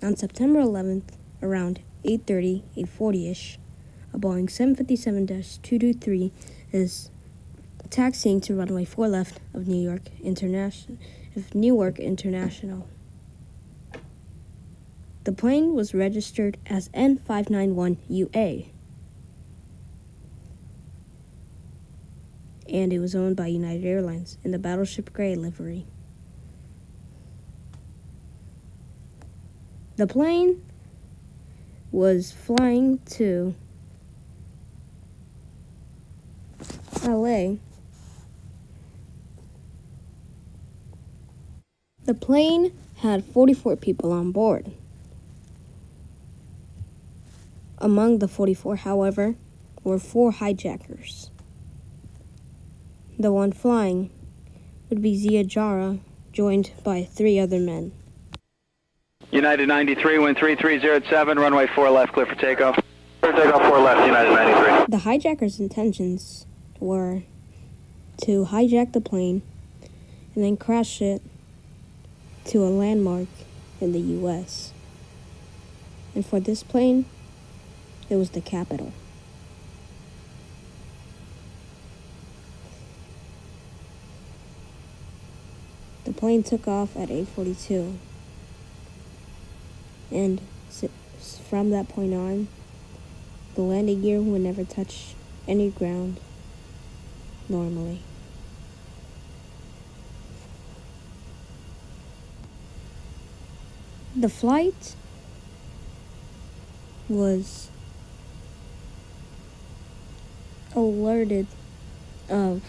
On September 11th, around 8:30, 8:40ish, a Boeing 757-223 is taxiing to runway 4 left of Newark International. The plane was registered as N591UA, and it was owned by United Airlines in the Battleship Gray livery. The plane was flying to LA. The plane had 44 people on board. Among the 44, however, were 4 hijackers. The one flying would be Zia Jara, joined by 3 other men. United 93, wind 3307, runway 4 left, clear for takeoff. Clear for takeoff 4 left, United 93. The hijackers' intentions were to hijack the plane and then crash it to a landmark in the U.S. And for this plane, it was the Capitol. The plane took off at 8:42, and from that point on, the landing gear would never touch any ground normally. The flight was alerted of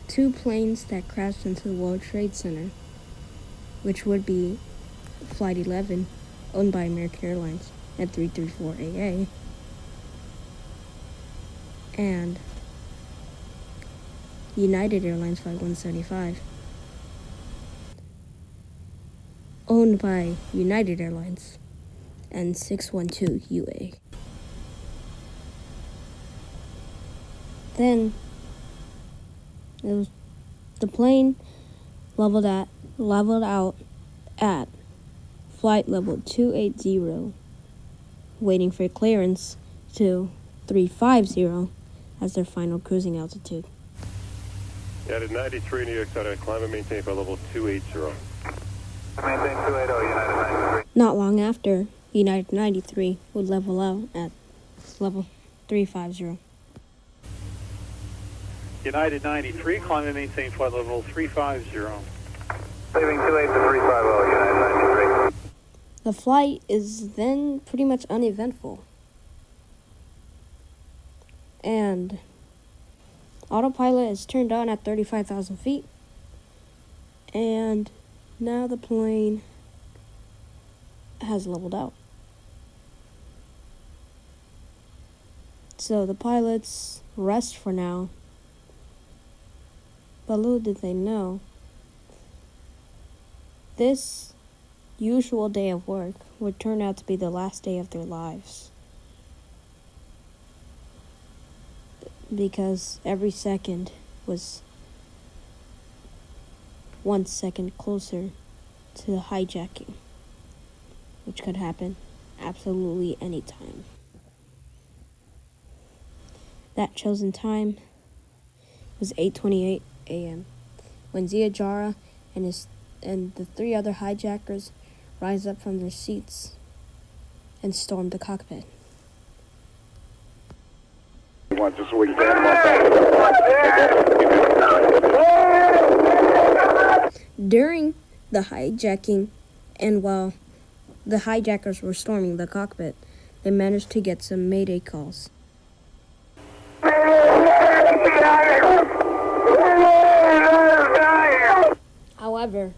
2 planes that crashed into the World Trade Center, which would be Flight 11, owned by American Airlines at 334AA, and United Airlines Flight 175, owned by United Airlines and 612UA. Then the plane leveled out at flight level 280, waiting for clearance to 350 as their final cruising altitude. United 93, New York Center, climb and maintain for level 280. Maintain 280, United 93. Not long after, United 93 would level out at level 350. United 93, climb and maintain flight level 350. Saving 28 to 350, United 93. The flight is then pretty much uneventful. And autopilot is turned on at 35,000 feet. And now the plane has leveled out. So the pilots rest for now. But little did they know, this usual day of work would turn out to be the last day of their lives. Because every second was 1 second closer to the hijacking, which could happen absolutely any time. That chosen time was 8:28 a.m. when Zia Jara and the 3 other hijackers rise up from their seats and storm the cockpit. During the hijacking, and while the hijackers were storming the cockpit, they managed to get some mayday calls. However,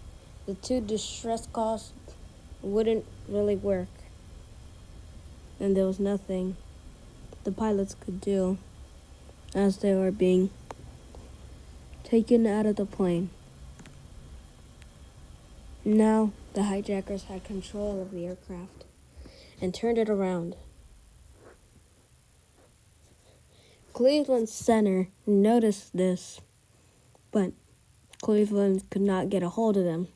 the 2 distress calls wouldn't really work, and there was nothing the pilots could do as they were being taken out of the plane. Now, the hijackers had control of the aircraft and turned it around. Cleveland Center noticed this, but Cleveland could not get a hold of them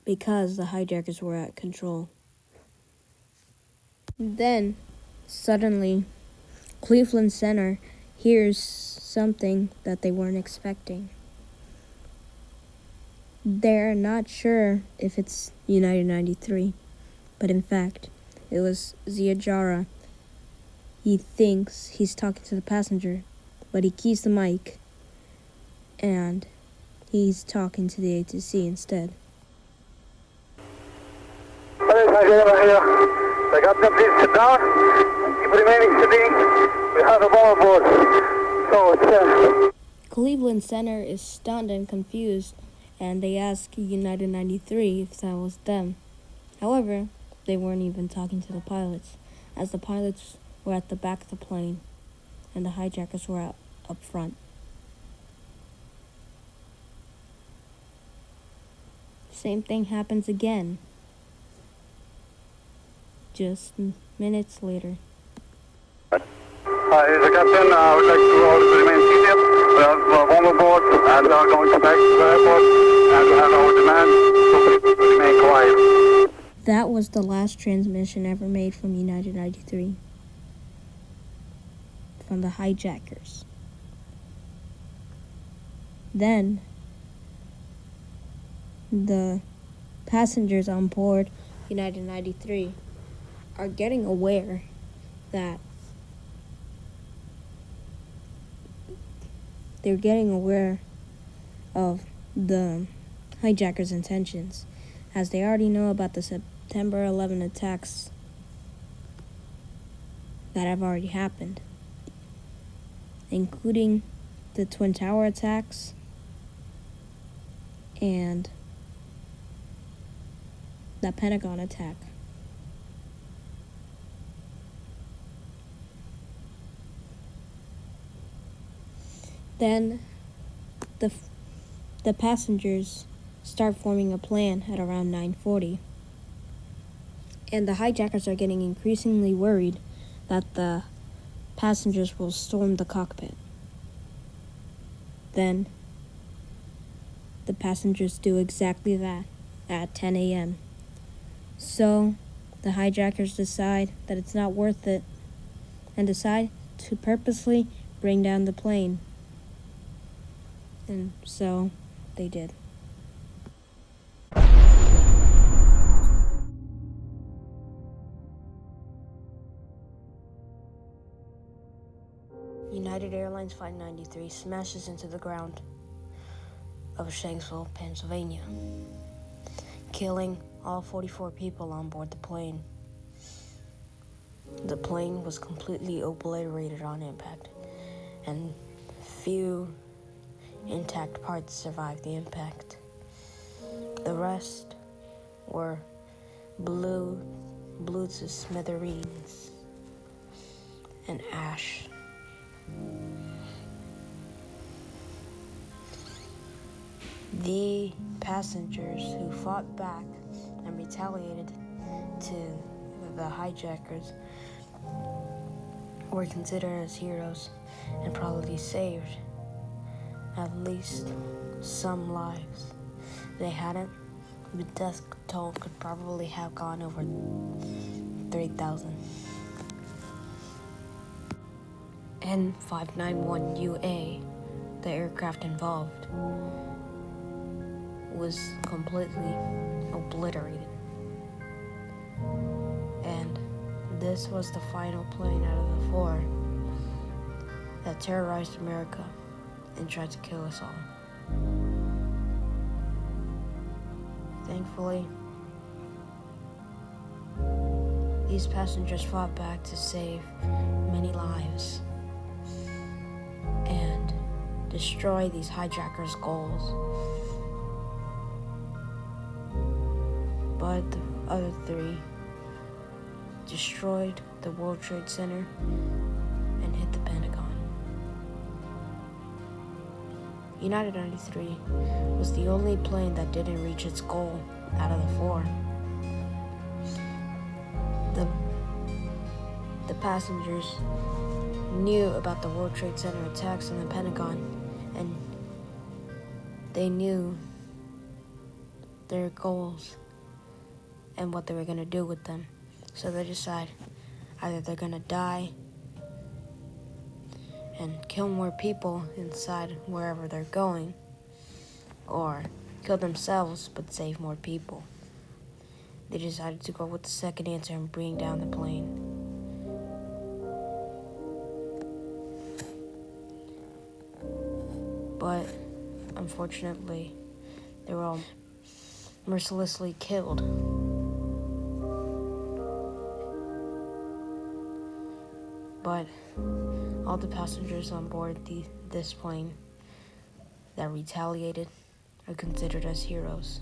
because the hijackers were at control Then, suddenly, Cleveland Center hears something that they weren't expecting. They're not sure if it's United 93, but in fact, it was Ziajara. He thinks he's talking to the passenger, but he keys the mic, and he's talking to the ATC instead. The captain, please sit down. Keep remaining sitting. We have a bomb aboard. So it's Cleveland Center is stunned and confused, and they ask United 93 if that was them. However, they weren't even talking to the pilots, as the pilots were at the back of the plane, and the hijackers were up front. Same thing happens again, just minutes later. Hi, the captain. I would like to all remain seated. We have bomb aboard, and we are going to back to the airport, and we have our demand, so please remain quiet. That was the last transmission ever made from United 93, from the hijackers. Then, the passengers on board United 93 are getting aware that they're getting aware of the hijackers' intentions, as they already know about the September 11 attacks that have already happened, including the Twin Tower attacks and the Pentagon attack. Then the passengers start forming a plan at around 9:40. And the hijackers are getting increasingly worried that the passengers will storm the cockpit. Then the passengers do exactly that at 10 a.m. So the hijackers decide that it's not worth it and decide to purposely bring down the plane. And so they did. United Airlines Flight 93 smashes into the ground of Shanksville, Pennsylvania, killing all 44 people on board the plane. The plane was completely obliterated on impact, and few intact parts survived the impact. The rest were blew to smithereens and ash. The passengers who fought back and retaliated to the hijackers were considered as heroes and probably saved at least some lives. If they hadn't, the death toll could probably have gone over 3,000. N591UA, the aircraft involved, was completely obliterated. And this was the final plane out of the 4 that terrorized America and tried to kill us all. Thankfully, these passengers fought back to save many lives and destroy these hijackers' goals. But the other 3 destroyed the World Trade Center and hit the Pentagon. United 93 was the only plane that didn't reach its goal out of the 4. The passengers knew about the World Trade Center attacks in the Pentagon, and they knew their goals and what they were going to do with them. So they decided, Either they're gonna die and kill more people inside wherever they're going, or kill themselves but save more people. They decided to go with the second answer and bring down the plane. But unfortunately, they were all mercilessly killed. But all the passengers on board this plane that retaliated are considered as heroes.